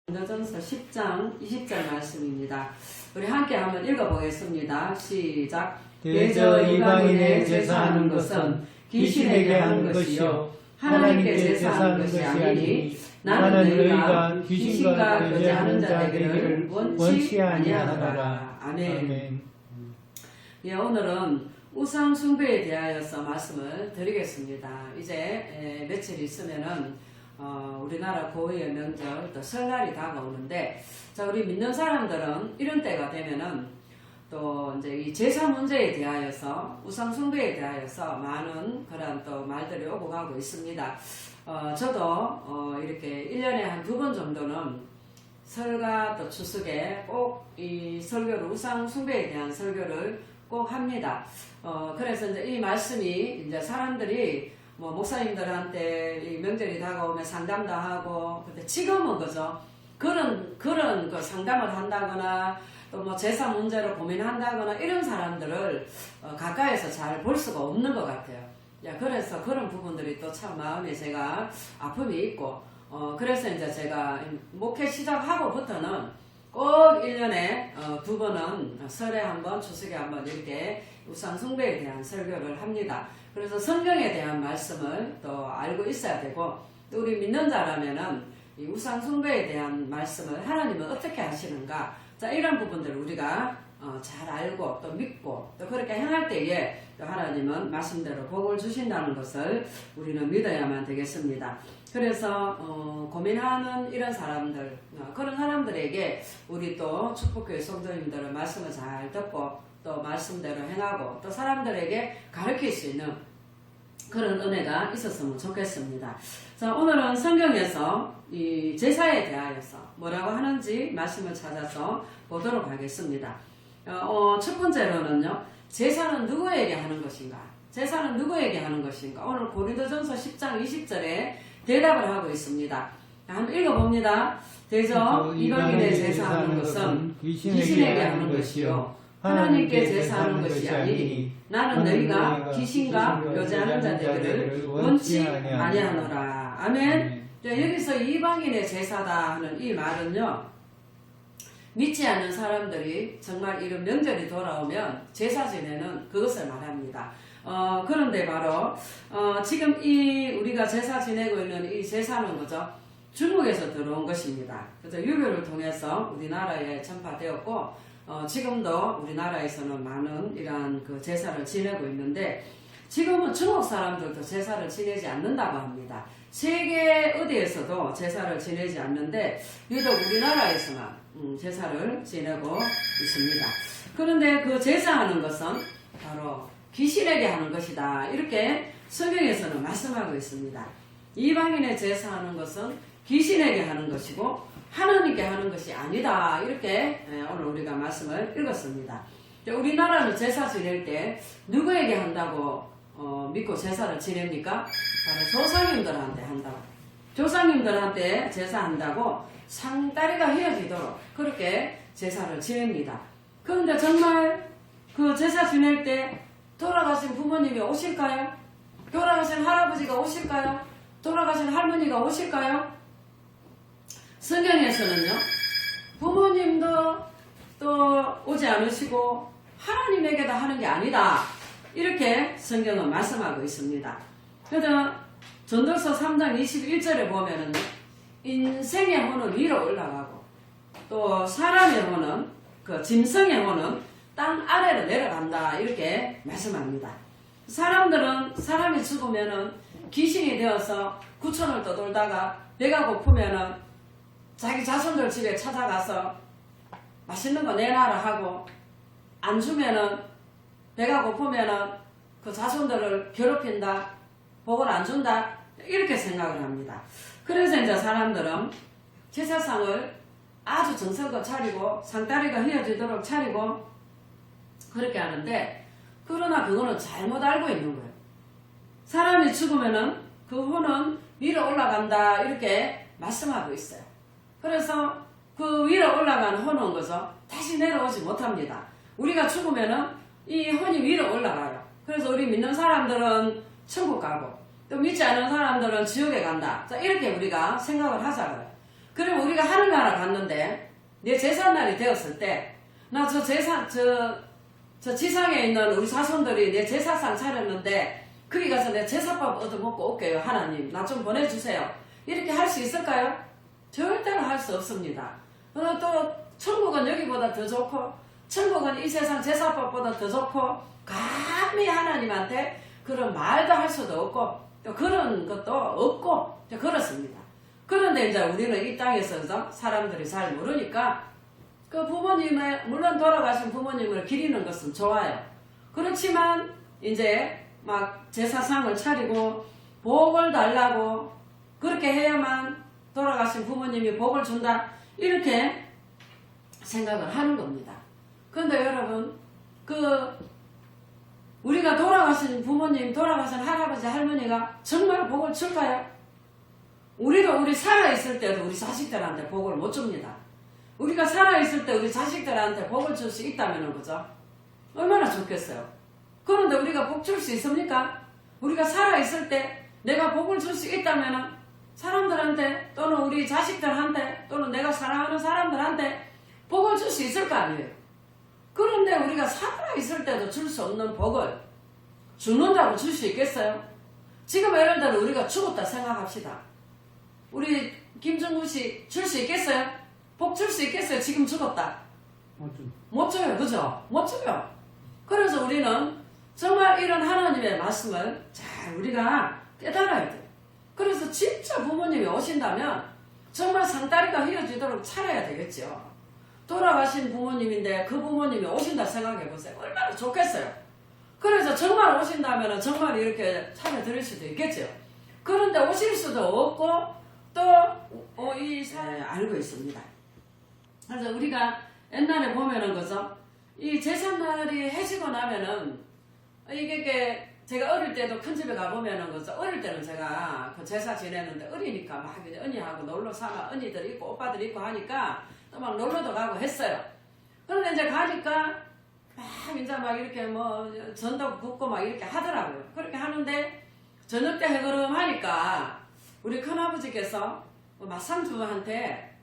고린도전서 10장 20절 말씀입니다. 우리 함께 한번 읽어보겠습니다. 시작. 대저 이방인의 제사하는 것은 귀신에게 하는 것이요 하나님께 제사하는 것이 아니니 나는 너희가 귀신과 교제하는 자 되기를 원치 아니하노라. 아멘. 예, 오늘은 우상 숭배에 대하여서 말씀을 드리겠습니다. 이제 며칠 있으면은 우리나라 고유의 명절 또 설날이 다가오는데, 자, 우리 믿는 사람들은 이런 때가 되면은 또 이제 이 제사 문제에 대하여서 우상 숭배에 대하여서 많은 그런 또 말들이 오고 가고 있습니다. 저도 이렇게 1년에 한 2번 정도는 설과 또 추석에 꼭 이 설교를 우상 숭배에 대한 설교를 꼭 합니다. 그래서 이제 이 말씀이 이제 사람들이 뭐 목사님들한테 이 명절이 다가오면 상담도 하고, 근데 지금은 그죠, 그런 그 상담을 한다거나 또 뭐 제사 문제로 고민한다거나 이런 사람들을 가까이서 잘 볼 수가 없는 것 같아요. 야, 그래서 그런 부분들이 또 참 마음에 제가 아픔이 있고, 그래서 이제 제가 목회 시작하고부터는 꼭 1년에 2번은 설에 한 번, 추석에 한 번 이렇게 우상 숭배에 대한 설교를 합니다. 그래서 성경에 대한 말씀을 또 알고 있어야 되고, 또 우리 믿는 자라면은 이 우상 숭배에 대한 말씀을 하나님은 어떻게 하시는가, 자, 이런 부분들을 우리가 잘 알고 또 믿고 또 그렇게 행할 때에 또 하나님은 말씀대로 복을 주신다는 것을 우리는 믿어야만 되겠습니다. 그래서 고민하는 이런 사람들, 그런 사람들에게 우리 또 축복교회 성도님들은 말씀을 잘 듣고 또 말씀대로 행하고 또 사람들에게 가르칠 수 있는 그런 은혜가 있었으면 좋겠습니다. 자, 오늘은 성경에서 이 제사에 대하여서 뭐라고 하는지 말씀을 찾아서 보도록 하겠습니다. 첫 번째로는요, 제사는 누구에게 하는 것인가? 제사는 누구에게 하는 것인가? 오늘 고린도전서 10장 20절에 대답을 하고 있습니다. 한번 읽어봅니다. 대저 이방인의 제사하는 것은 귀신에게 하는 것이요 하나님께 제사하는 것이 아니니 나는 너희가 귀신과 교제하는 자 되기를 원치 아니하노라. 아멘. 여기서 이방인의 제사다 하는 이 말은요, 믿지 않는 사람들이 정말 이런 명절이 돌아오면 제사 지내는 그것을 말합니다. 그런데 바로 지금 이 우리가 제사 지내고 있는 이 제사는 거죠, 중국에서 들어온 것입니다. 그래서 유교를 통해서 우리나라에 전파되었고, 지금도 우리나라에서는 많은 이러한 그 제사를 지내고 있는데, 지금은 중국 사람들도 제사를 지내지 않는다고 합니다. 세계 어디에서도 제사를 지내지 않는데 유독 우리나라에서만 제사를 지내고 있습니다. 그런데 그 제사하는 것은 바로 귀신에게 하는 것이다, 이렇게 성경에서는 말씀하고 있습니다. 이방인의 제사하는 것은 귀신에게 하는 것이고 하나님께 하는 것이 아니다, 이렇게 오늘 우리가 말씀을 읽었습니다. 우리나라는 제사 지낼 때 누구에게 한다고 믿고 제사를 지냅니까? 바로 조상님들한테 한다고. 조상님들한테 제사한다고 상다리가 휘어지도록 그렇게 제사를 지냅니다. 그런데 정말 그 제사 지낼 때 돌아가신 부모님이 오실까요? 돌아가신 할아버지가 오실까요? 돌아가신 할머니가 오실까요? 성경에서는요, 부모님도 또 오지 않으시고 하나님에게도 하는 게 아니다, 이렇게 성경은 말씀하고 있습니다. 그래서 전도서 3장 21절에 보면은 인생의 혼은 위로 올라가고 또 사람의 혼은, 그 짐승의 혼은 땅 아래로 내려간다, 이렇게 말씀합니다. 사람이 죽으면은 귀신이 되어서 구천을 떠돌다가 배가 고프면은 자기 자손들 집에 찾아가서 맛있는 거 내놔라 하고, 안 주면은 배가 고프면은 그 자손들을 괴롭힌다, 복을 안 준다, 이렇게 생각을 합니다. 그래서 이제 사람들은 제사상을 아주 정성껏 차리고 상다리가 휘어지도록 차리고 그렇게 하는데, 그러나 그거는 잘못 알고 있는 거예요. 사람이 죽으면은 그 혼은 위로 올라간다, 이렇게 말씀하고 있어요. 그래서 그 위로 올라간 혼은 거죠, 다시 내려오지 못합니다. 우리가 죽으면은 이 혼이 위로 올라가요. 그래서 우리 믿는 사람들은 천국 가고 또 믿지 않는 사람들은 지옥에 간다, 자, 이렇게 우리가 생각을 하잖아요. 그럼 우리가 하늘나라 갔는데 내 제삿날이 되었을 때 나 저 지상에 있는 우리 자손들이 내 제사상 차렸는데 거기 가서 내 제사밥 얻어먹고 올게요. 하나님 나 좀 보내주세요. 이렇게 할 수 있을까요? 절대로 할 수 없습니다. 또 천국은 여기보다 더 좋고 천국은 이 세상 제사밥보다 더 좋고 감히 하나님한테 그런 말도 할 수도 없고 또 그런 것도 없고 그렇습니다. 그런데 이제 우리는 이 땅에서 사람들이 잘 모르니까 그 부모님의 물론 돌아가신 부모님을 기리는 것은 좋아요. 그렇지만 이제 막 제사상을 차리고 복을 달라고 그렇게 해야만 돌아가신 부모님이 복을 준다 이렇게 생각을 하는 겁니다. 그런데 여러분 우리가 돌아가신 부모님 돌아가신 할아버지 할머니가 정말 복을 줄까요? 우리 살아있을 때도 우리 자식들한테 복을 못 줍니다. 우리가 살아있을 때 우리 자식들한테 복을 줄 수 있다면 그죠? 얼마나 좋겠어요. 그런데 우리가 복 줄 수 있습니까? 우리가 살아있을 때 내가 복을 줄 수 있다면 사람들한테 또는 우리 자식들한테 또는 내가 사랑하는 사람들한테 복을 줄 수 있을 거 아니에요. 그런데 우리가 살아있을 때도 줄 수 없는 복을 죽는다고 줄 수 있겠어요? 지금 예를 들어 우리가 죽었다 생각합시다. 우리 김정구 씨 줄 수 있겠어요? 복 줄 수 있겠어요? 지금 죽었다. 못 줘요. 그죠? 못 줘요. 그래서 우리는 정말 이런 하나님의 말씀을 잘 우리가 깨달아야 돼요. 그래서 진짜 부모님이 오신다면 정말 상다리가 휘어지도록 차려야 되겠죠. 돌아가신 부모님인데 그 부모님이 오신다 생각해 보세요. 얼마나 좋겠어요. 그래서 정말 오신다면 정말 이렇게 차려드릴 수도 있겠죠. 그런데 오실 수도 없고 또 알고 있습니다. 그래서 우리가 옛날에 보면은 그죠? 이 제삿날이 해지고 나면은 이게 제가 어릴 때도 큰 집에 가보면은 그죠? 어릴 때는 제가 그 제사 지내는데 어리니까 막 언니하고 놀러 사마 언니들 있고 오빠들 있고 하니까 또 막 놀러도 가고 했어요. 그런데 이제 가니까 막 이제 막 이렇게 뭐 전도 굽고 막 이렇게 하더라고요. 그렇게 하는데 저녁 때 해그름하니까 우리 큰아버지께서 맞상주한테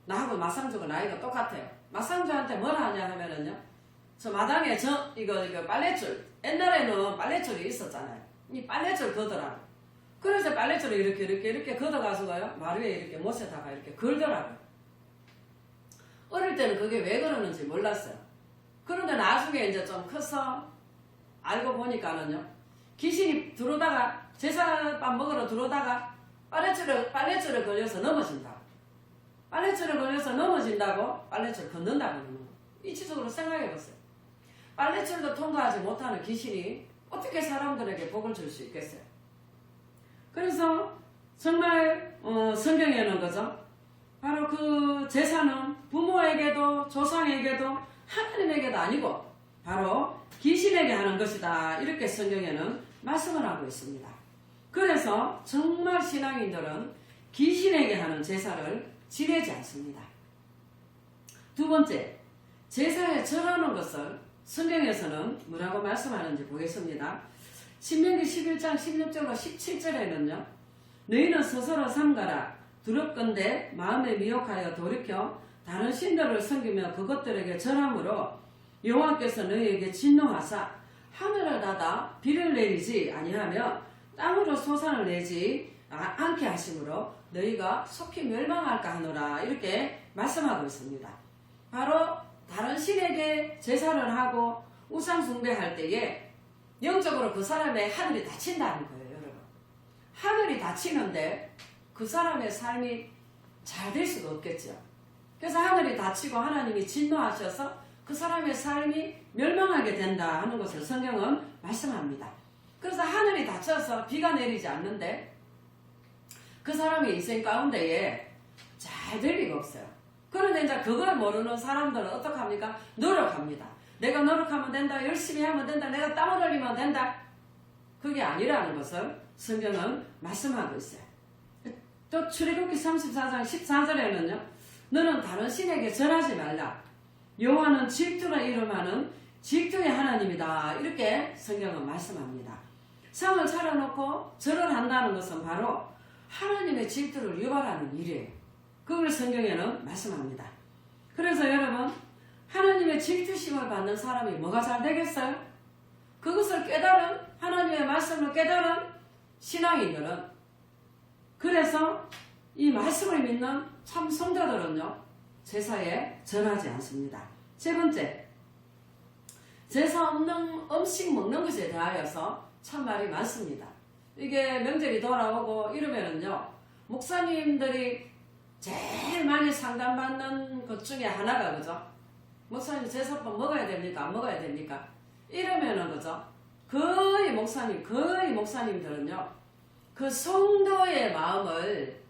나하고 맞상주가 나이가 똑같아요. 맞상주한테 뭐라 하냐 하면은요. 저 마당에 이거 빨랫줄 옛날에는 빨랫줄이 있었잖아요. 이 빨랫줄 거더라고. 그래서 빨랫줄을 이렇게 걷어가서요 마루에 이렇게 못에다가 이렇게 걸더라고요. 어릴 때는 그게 왜 그러는지 몰랐어요. 그런데 나중에 이제 좀 커서 알고 보니까는요. 귀신이 들어오다가 제사밥 먹으러 들어오다가 빨랫줄에 걸려서 넘어진다. 빨랫줄에 걸려서 넘어진다고 빨랫줄 걷는다고 그러는 거예요. 이치적으로 생각해보세요. 빨랫줄도 통과하지 못하는 귀신이 어떻게 사람들에게 복을 줄 수 있겠어요? 그래서 정말 성경에는 그죠? 바로 그 제사는 부모에게도 조상에게도 하나님에게도 아니고 바로 귀신에게 하는 것이다. 이렇게 성경에는 말씀을 하고 있습니다. 그래서 정말 신앙인들은 귀신에게 하는 제사를 지내지 않습니다. 두 번째, 제사에 절하는 것을 성경에서는 뭐라고 말씀하는지 보겠습니다. 신명기 11장 16절로 17절에는요. 너희는 스스로 삼가라. 두렵건대 마음에 미혹하여 돌이켜 다른 신들을 섬기며 그것들에게 절함으로 여호와께서 너희에게 진노하사 하늘을 닫아 비를 내리지 아니하며 땅으로 소산을 내지 않게 하심으로 너희가 속히 멸망할까 하노라. 이렇게 말씀하고 있습니다. 바로 다른 신에게 제사를 하고 우상 숭배할 때에 영적으로 그 사람의 하늘이 닫힌다는 거예요. 여러분. 하늘이 닫히는데 그 사람의 삶이 잘 될 수가 없겠죠. 그래서 하늘이 닫히고 하나님이 진노하셔서 그 사람의 삶이 멸망하게 된다 하는 것을 성경은 말씀합니다. 그래서 하늘이 닫혀서 비가 내리지 않는데 그 사람의 인생 가운데에 잘 될 리가 없어요. 그런데 이제 그걸 모르는 사람들은 어떻게 합니까? 노력합니다. 내가 노력하면 된다. 열심히 하면 된다. 내가 땀을 흘리면 된다. 그게 아니라는 것을 성경은 말씀하고 있어요. 또 출애굽기 34장 14절에는요. 너는 다른 신에게 절하지 말라. 여호와는 질투라 이름하는 질투의 하나님이다. 이렇게 성경은 말씀합니다. 상을 차려놓고 절을 한다는 것은 바로 하나님의 질투를 유발하는 일이에요. 그걸 성경에는 말씀합니다. 그래서 여러분, 하나님의 질투심을 받는 사람이 뭐가 잘 되겠어요? 그것을 깨달은, 하나님의 말씀을 깨달은 신앙인들은, 그래서 이 말씀을 믿는 참 성도들은요, 제사에 전하지 않습니다. 세 번째, 제사 없는 음식 먹는 것에 대하여서 참 말이 많습니다. 이게 명절이 돌아오고 이러면은요, 목사님들이 제일 많이 상담받는 것 중에 하나가, 그죠? 목사님 제사법 먹어야 됩니까? 안 먹어야 됩니까? 이러면은, 그죠? 거의 목사님들은요, 그 성도의 마음을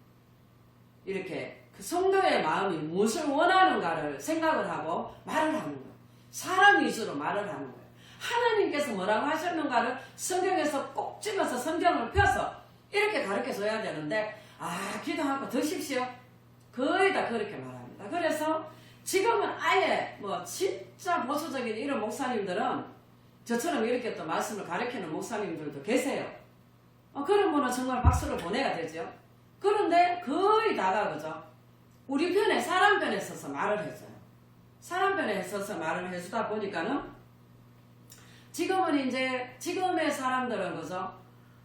이렇게, 그 성도의 마음이 무엇을 원하는가를 생각을 하고 말을 하는 거예요. 사람 위주로 말을 하는 거예요. 하나님께서 뭐라고 하셨는가를 성경에서 꼭 집어서 성경을 펴서 이렇게 가르쳐 줘야 되는데, 기도하고 드십시오. 거의 다 그렇게 말합니다. 그래서 지금은 아예 뭐 진짜 보수적인 이런 목사님들은 저처럼 이렇게 또 말씀을 가르치는 목사님들도 계세요. 그런 분은 정말 박수를 보내야 되죠. 그런데 거의 다가, 그죠? 우리 편에, 사람 편에 서서 말을 해줘요. 사람 편에 서서 말을 해주다 보니까는 지금은 이제, 지금의 사람들은, 그죠?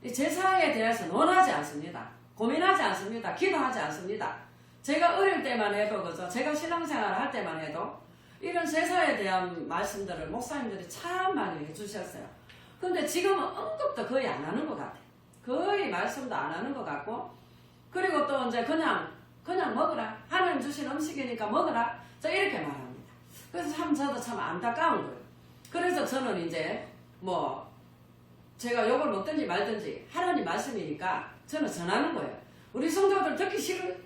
이 제사에 대해서 논하지 않습니다. 고민하지 않습니다. 기도하지 않습니다. 제가 어릴 때만 해도, 그죠? 제가 신앙생활을 할 때만 해도 이런 제사에 대한 말씀들을 목사님들이 참 많이 해주셨어요. 근데 지금은 언급도 거의 안 하는 것 같아요. 거의 말씀도 안 하는 것 같고, 그리고 또 이제 그냥 먹으라. 하나님 주신 음식이니까 먹으라. 저 이렇게 말합니다. 그래서 참 저도 참 안타까운 거예요. 그래서 저는 이제 뭐 제가 욕을 먹든지 말든지 하나님 말씀이니까 저는 전하는 거예요. 우리 성도들 듣기 싫은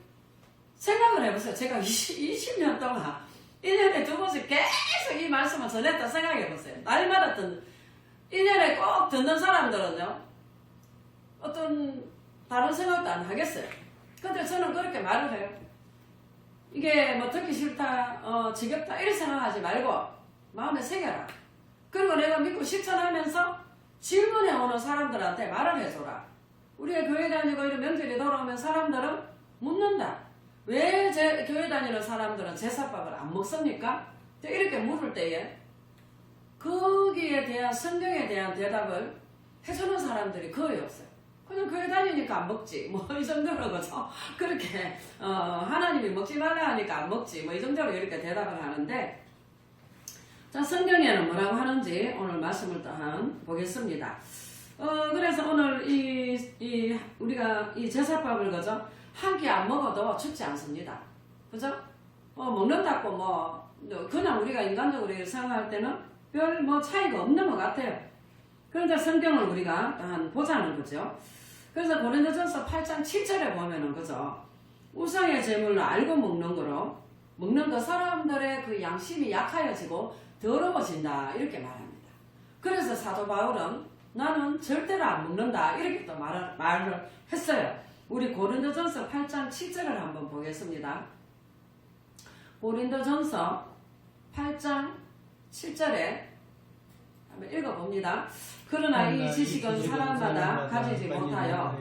생각을 해보세요. 제가 20년 동안 1년에 2번씩 계속 이 말씀을 전했다 생각해보세요. 날마다 1년에 꼭 듣는 사람들은요, 어떤 다른 생각도 안 하겠어요. 근데 저는 그렇게 말을 해요. 이게 뭐 듣기 싫다, 지겹다 이렇게 생각하지 말고 마음에 새겨라. 그리고 내가 믿고 실천하면서 질문해 오는 사람들한테 말을 해줘라. 우리가 교회 다니고 이런 명절이 돌아오면 사람들은 묻는다. 왜 교회 다니는 사람들은 제사밥을 안 먹습니까? 이렇게 물을 때에 거기에 대한, 성경에 대한 대답을 해주는 사람들이 거의 없어요. 그냥 교회 다니니까 안 먹지. 뭐 이 정도로, 그죠? 그렇게 하나님이 먹지 말라 하니까 안 먹지. 뭐 이 정도로 이렇게 대답을 하는데, 자, 성경에는 뭐라고 하는지 오늘 말씀을 또 보겠습니다. 그래서 오늘 우리가 이 제사밥을, 그죠? 한 끼 안 먹어도 춥지 않습니다. 그죠? 먹는다고 뭐 그냥 우리가 인간적으로 생각할 때는 별 뭐 차이가 없는 것 같아요. 그런데 성경을 우리가 보자는 거죠. 그래서 고린도전서 8장 7절에 보면은, 그죠? 우상의 제물을 알고 먹는 거 사람들의 그 양심이 약하여지고 더러워진다 이렇게 말합니다. 그래서 사도 바울은 나는 절대로 안 먹는다 이렇게 또 말을 했어요. 우리 고린도전서 8장 7절을 한번 보겠습니다. 고린도전서 8장 7절에 한번 읽어봅니다. 그러나 이 지식은 사람마다 가지지 못하여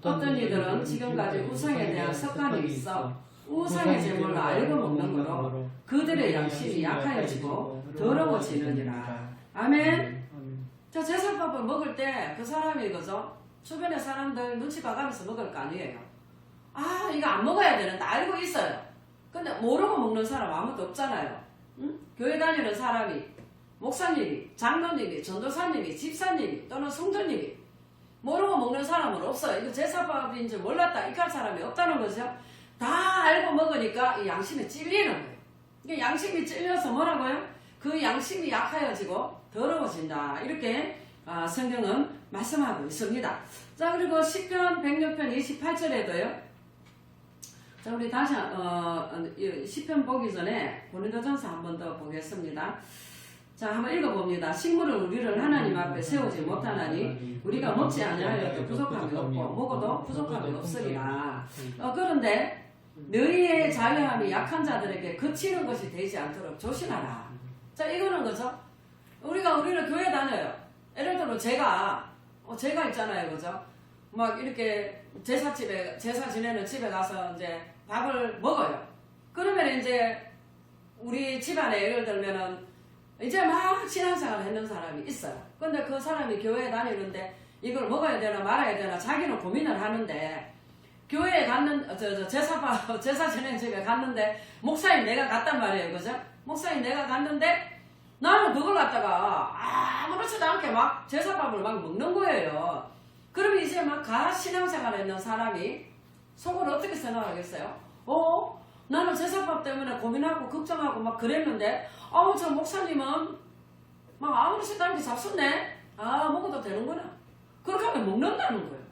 어떤 이들은 지금까지 우상에 대한 습관이 있어 우상의 제물을 알고 먹는 거로 그들의 양심이 약하여지고 더러워지느니라. 아멘. 자, 제사밥을 먹을 때 그 사람이, 그죠? 주변의 사람들 눈치 봐가면서 먹을 거 아니에요. 이거 안 먹어야 되는데 알고 있어요. 근데 모르고 먹는 사람 아무도 없잖아요. 응? 교회 다니는 사람이, 목사님이, 장로님이, 전도사님이, 집사님이 또는 성도님이 모르고 먹는 사람은 없어요. 이거 제사밥인 줄 몰랐다 이할 사람이 없다는 거죠. 다 알고 먹으니까 이 양심이 찔리는 거예요. 이게 양심이 찔려서 뭐라고요? 그 양심이 약하여지고 더러워진다 이렇게 성경은 말씀하고 있습니다. 자, 그리고 시편 106편 28절에도요. 자, 우리 다시 시편 보기 전에 고린도전서 한 번 더 보겠습니다. 자, 한번 읽어봅니다. 식물은 우리를 하나님 앞에 세우지 못하나니 우리가 먹지 아니하여도 부족함이 없고 먹어도 부족함이 없으리라. 그런데 너희의 자유함이 약한 자들에게 그치는 것이 되지 않도록 조심하라. 자, 이거는, 그죠? 우리를 교회 다녀요. 예를 들어 제가 있잖아요, 그죠? 막 이렇게 제사 지내는 집에 가서 이제 밥을 먹어요. 그러면 이제 우리 집안에 예를 들면은 이제 막 신앙생활을 했는 사람이 있어요. 근데 그 사람이 교회에 다니는데 이걸 먹어야 되나 말아야 되나 자기는 고민을 하는데 교회에 갔는 제사 지내는 집에 갔는데 목사님 내가 갔단 말이에요. 그죠? 목사님 내가 갔는데 나는 그걸 갖다가 아무렇지도 않게 막 제사밥을 막 먹는 거예요. 그러면 이제 막 신앙생활 했는 사람이 속으로 어떻게 생각하겠어요? 나는 제사밥 때문에 고민하고 걱정하고 막 그랬는데 저 목사님은 막 아무렇지도 않게 잡숫네? 먹어도 되는구나. 그렇게 하면 먹는다는 거예요.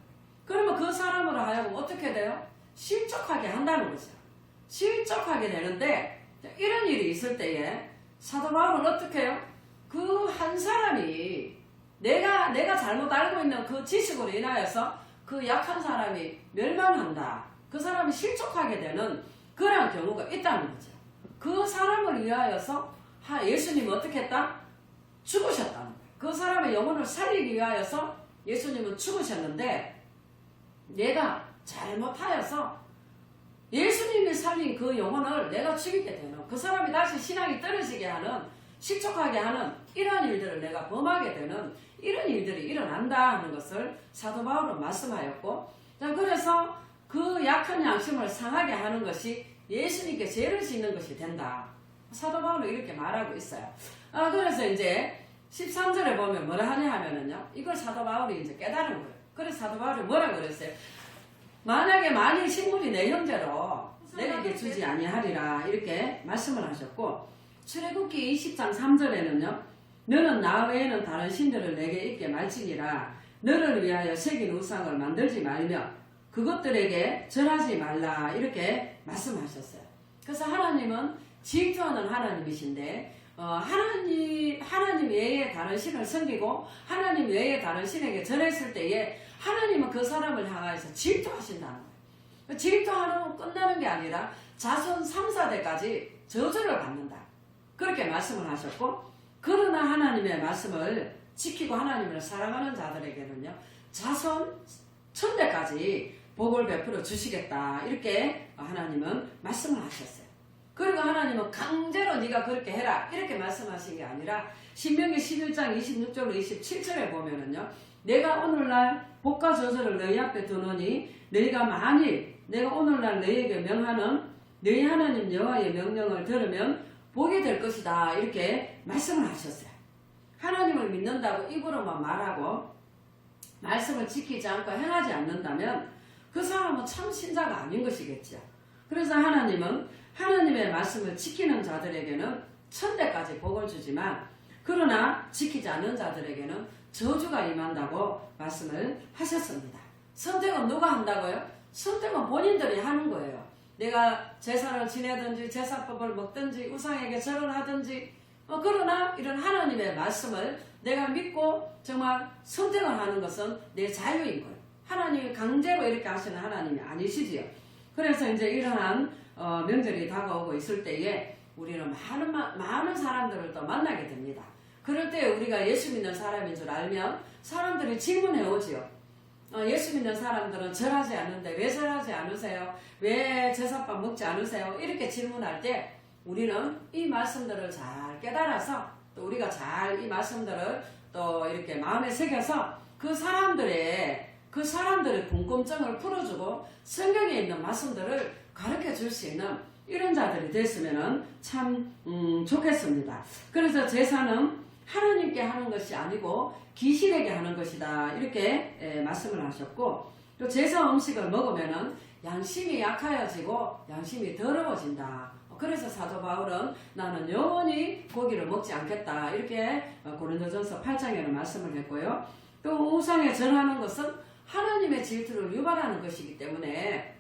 그러면 그 사람으로 하여금 어떻게 돼요? 실족하게 한다는 거죠. 실족하게 되는데 이런 일이 있을 때에 사도 바울은 어떻게 해요? 그 한 사람이 내가 잘못 알고 있는 그 지식으로 인하여서 그 약한 사람이 멸망한다. 그 사람이 실족하게 되는 그런 경우가 있다는 거죠. 그 사람을 위하여서 예수님은 어떻게 했다? 죽으셨다는 거예요. 그 사람의 영혼을 살리기 위하여서 예수님은 죽으셨는데 내가 잘못하여서 예수님이 살린 그 영혼을 내가 죽이게 되는 그 사람이 다시 신앙이 떨어지게 하는 실족하게 하는 이런 일들을 내가 범하게 되는 이런 일들이 일어난다 하는 것을 사도 바울은 말씀하였고 그래서 그 약한 양심을 상하게 하는 것이 예수님께 죄를 짓는 것이 된다. 사도 바울은 이렇게 말하고 있어요. 그래서 이제 13절에 보면 뭐라 하냐 하면은요. 이걸 사도 바울이 이제 깨달은 거예요. 그래서 사도 바울이 뭐라 그랬어요? 만약에 만일 식물이 내 형제로 내게 주지 아니하리라 이렇게 말씀을 하셨고 출애굽기 20장 3절에는요. 너는 나 외에는 다른 신들을 내게 있게 말지니라 너를 위하여 새긴 우상을 만들지 말며 그것들에게 절하지 말라 이렇게 말씀하셨어요. 그래서 하나님은 질투하는 하나님이신데 하나님 외에 다른 신을 섬기고 하나님 외에 다른 신에게 절했을 때에 하나님은 그 사람을 향하여서 질투하신다는 거예요. 질투하는 끝나는 게 아니라 자손 3, 4대까지 저주를 받는다. 그렇게 말씀을 하셨고 그러나 하나님의 말씀을 지키고 하나님을 사랑하는 자들에게는요. 자손 1000대까지 복을 베풀어 주시겠다. 이렇게 하나님은 말씀을 하셨어요. 그리고 하나님은 강제로 네가 그렇게 해라. 이렇게 말씀하신 게 아니라 신명기 11장 26절로 27절에 보면은요. 내가 오늘날 복과 저주를 너희 앞에 두노니 너희가 만일 내가 오늘날 너희에게 명하는 너희 하나님 여호와의 명령을 들으면 복이 될 것이다. 이렇게 말씀을 하셨어요. 하나님을 믿는다고 입으로만 말하고 말씀을 지키지 않고 행하지 않는다면 그 사람은 참 신자가 아닌 것이겠죠. 그래서 하나님은 하나님의 말씀을 지키는 자들에게는 1000대까지 복을 주지만 그러나 지키지 않는 자들에게는 저주가 임한다고 말씀을 하셨습니다. 선택은 누가 한다고요? 선택은 본인들이 하는 거예요. 내가 제사를 지내든지 제사법을 먹든지 우상에게 절을 하든지 그러나 이런 하나님의 말씀을 내가 믿고 정말 선택을 하는 것은 내 자유인 거예요. 하나님이 강제로 이렇게 하시는 하나님이 아니시지요. 그래서 이제 이러한 명절이 다가오고 있을 때에 우리는 많은 사람들을 또 만나게 됩니다. 그럴 때 우리가 예수 믿는 사람인 줄 알면 사람들이 질문해 오지요. 예수 믿는 사람들은 절하지 않는데 왜 절하지 않으세요? 왜 제사밥 먹지 않으세요? 이렇게 질문할 때 우리는 이 말씀들을 잘 깨달아서 또 우리가 잘 이 말씀들을 또 이렇게 마음에 새겨서 그 사람들의 궁금증을 풀어주고 성경에 있는 말씀들을 가르쳐 줄 수 있는 이런 자들이 됐으면 참 좋겠습니다. 그래서 제사는 하나님께 하는 것이 아니고 귀신에게 하는 것이다. 이렇게 말씀을 하셨고 또 제사 음식을 먹으면은 양심이 약하여지고 양심이 더러워진다. 그래서 사도 바울은 나는 영원히 고기를 먹지 않겠다. 이렇게 고린도전서 8장에는 말씀을 했고요. 또 우상에 절하는 것은 하나님의 질투를 유발하는 것이기 때문에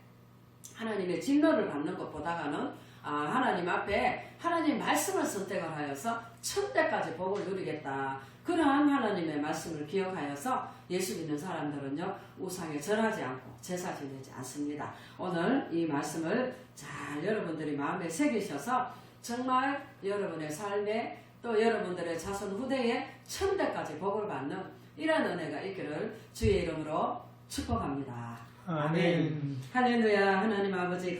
하나님의 진노를 받는 것보다는 하나님 앞에 하나님 말씀을 선택을 하여서 1000대까지 복을 누리겠다. 그러한 하나님의 말씀을 기억하여서 예수 믿는 사람들은요 우상에 절하지 않고 제사 지내지 않습니다. 오늘 이 말씀을 잘 여러분들이 마음에 새기셔서 정말 여러분의 삶에 또 여러분들의 자손 후대에 1000대까지 복을 받는 이런 은혜가 있기를 주의 이름으로 축복합니다. 아멘. 할렐루야. 하나님 아버지